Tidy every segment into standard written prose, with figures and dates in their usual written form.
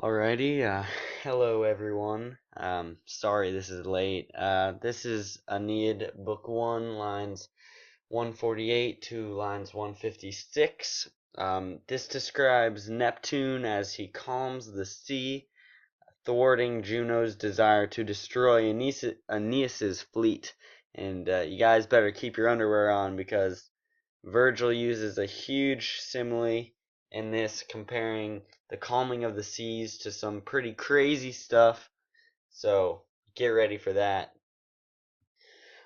Alrighty, hello everyone. Sorry this is late. This is Aeneid, Book 1, lines 148 to lines 156. This describes Neptune as he calms the sea, thwarting Juno's desire to destroy Aeneas's fleet. And you guys better keep your underwear on because Virgil uses a huge simile in this, comparing the calming of the seas to some pretty crazy stuff. So get ready for that.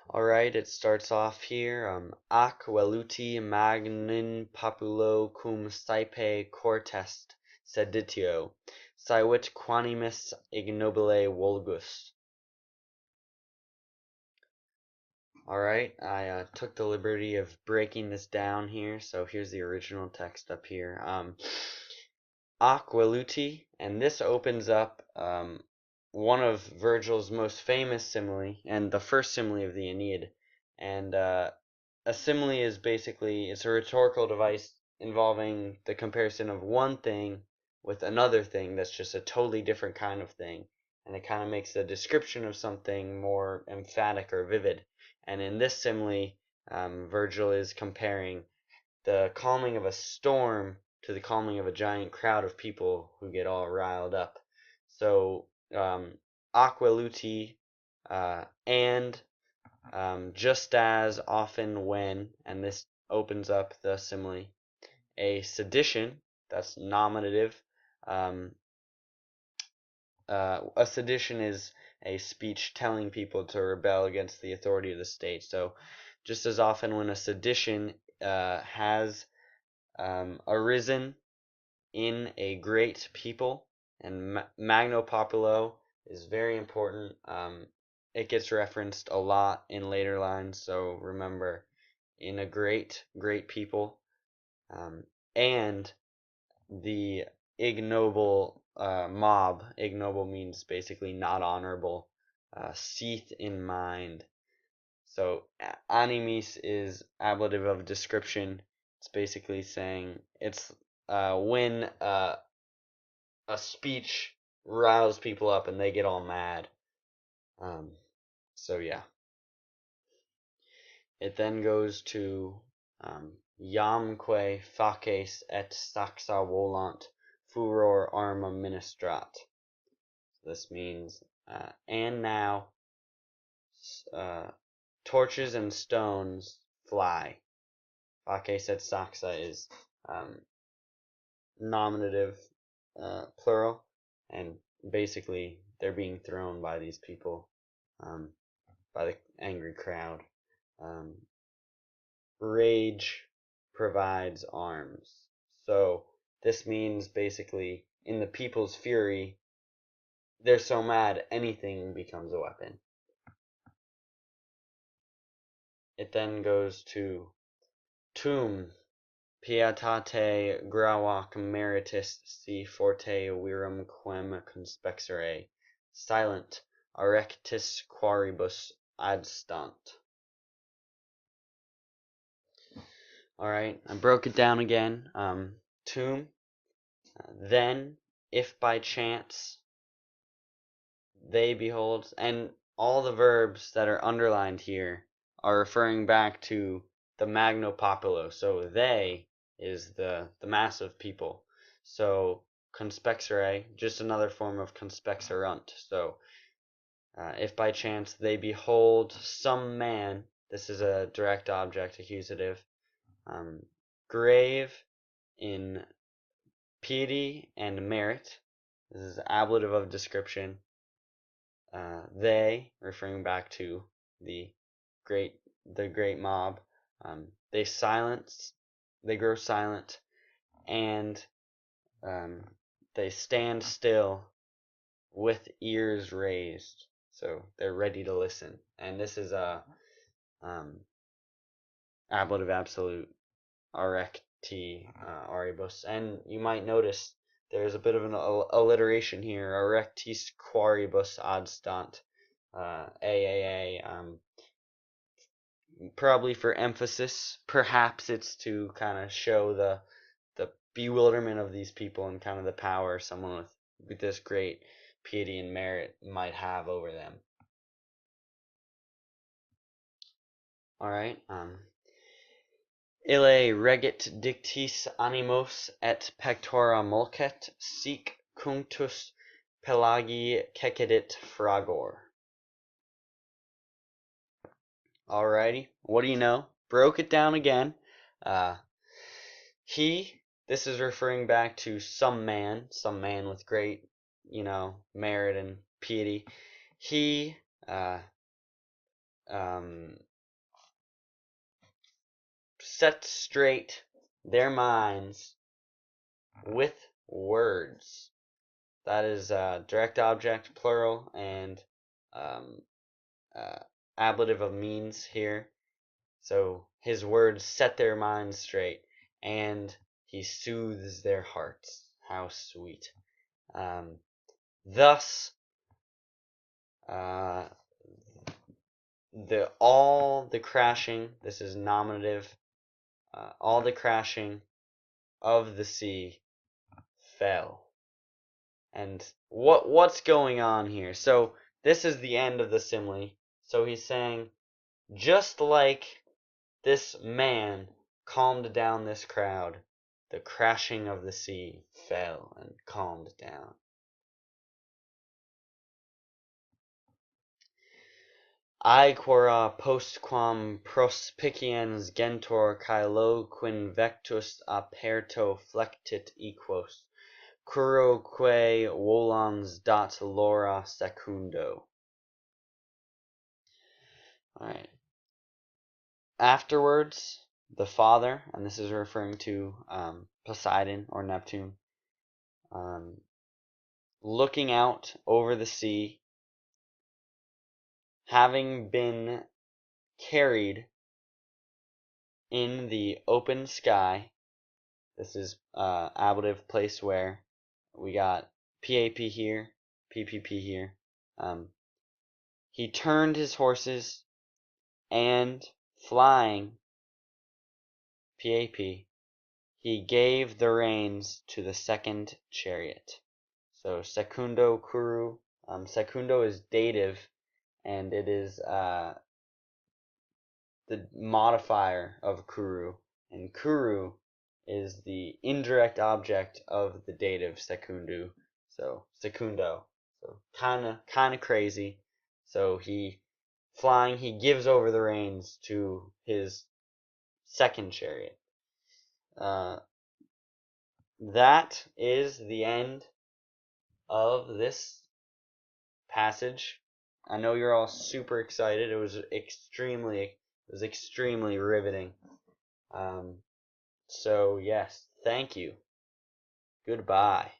Alright, it starts off here. Ac veluti magnin populo cum saepe cortest seditio, saevit quanimus ignobile vulgus. Alright, I took the liberty of breaking this down here, so here's the original text up here. Aqueluti, and this opens up one of Virgil's most famous simile, and the first simile of the Aeneid. And a simile is basically, it's a rhetorical device involving the comparison of one thing with another thing that's just a totally different kind of thing. And it kind of makes the description of something more emphatic or vivid. And in this simile, Virgil is comparing the calming of a storm to the calming of a giant crowd of people who get all riled up. So, aqueluti, and just as often when, and this opens up the simile, a sedition, that's nominative. A sedition is a speech telling people to rebel against the authority of the state. So, just as often when a sedition has arisen in a great people, and Magno Populo is very important. It gets referenced a lot in later lines, so remember, in a great people, and the ignoble mob. Ignoble means basically not honorable. Seeth in mind. So animis is ablative of description. It's basically saying it's when a speech riles people up and they get all mad. So yeah. It then goes to Iamque faces et saxa volant furor arma ministrat. This means and now torches and stones fly. Faces et saxa is nominative, plural, and basically they're being thrown by these people, by the angry crowd. Rage provides arms. So this means basically in the people's fury, they're so mad anything becomes a weapon. It then goes to tum pietate gravac meritis si forte virum quem conspexere, silent erectis quaribus adstant. Alright, I broke it down again. Tum, then, if by chance they behold, and all the verbs that are underlined here are referring back to the Magno Populo. So they is the mass of people. So conspexere, just another form of conspexerunt. So if by chance they behold some man, this is a direct object accusative. Grave in piety and merit. This is ablative of description. They, referring back to the great mob, they grow silent, and they stand still with ears raised. So they're ready to listen. And this is a ablative absolute, erecti aribus. And you might notice there's a bit of an alliteration here. Erectis quaribus adstant. AAA. Probably for emphasis. Perhaps it's to kind of show the bewilderment of these people and kind of the power someone with this great piety and merit might have over them. All right. Ille regit dictis animos et pectora mulcet, sic cunctus pelagi cecedit fragor. Alrighty, what do you know? Broke it down again. This is referring back to some man with great, merit and piety. He set straight their minds with words. That is direct object, plural, and ablative of means here. So his words set their minds straight, and he soothes their hearts. How sweet. Thus, all the crashing, this is nominative, all the crashing of the sea fell. And what's going on here? So this is the end of the simile. So he's saying, just like this man calmed down this crowd, the crashing of the sea fell and calmed down. Aequora postquam prospiciens gentor caelo quinvectus aperto flectit equos, curoque volans dat lora secundo. Alright. Afterwards, the father, and this is referring to Poseidon or Neptune, looking out over the sea, having been carried in the open sky. This is ablative place where we got PAP here, PPP here. He turned his horses and flying PAP, he gave the reins to the second chariot. So secundo kuru. Secundo is dative, and it is the modifier of kuru, and kuru is the indirect object of the dative secundu. So secundo. So kind of crazy. So he gives over the reins to his second chariot. That is the end of this passage. I know you're all super excited. It was extremely riveting. So yes, thank you. Goodbye.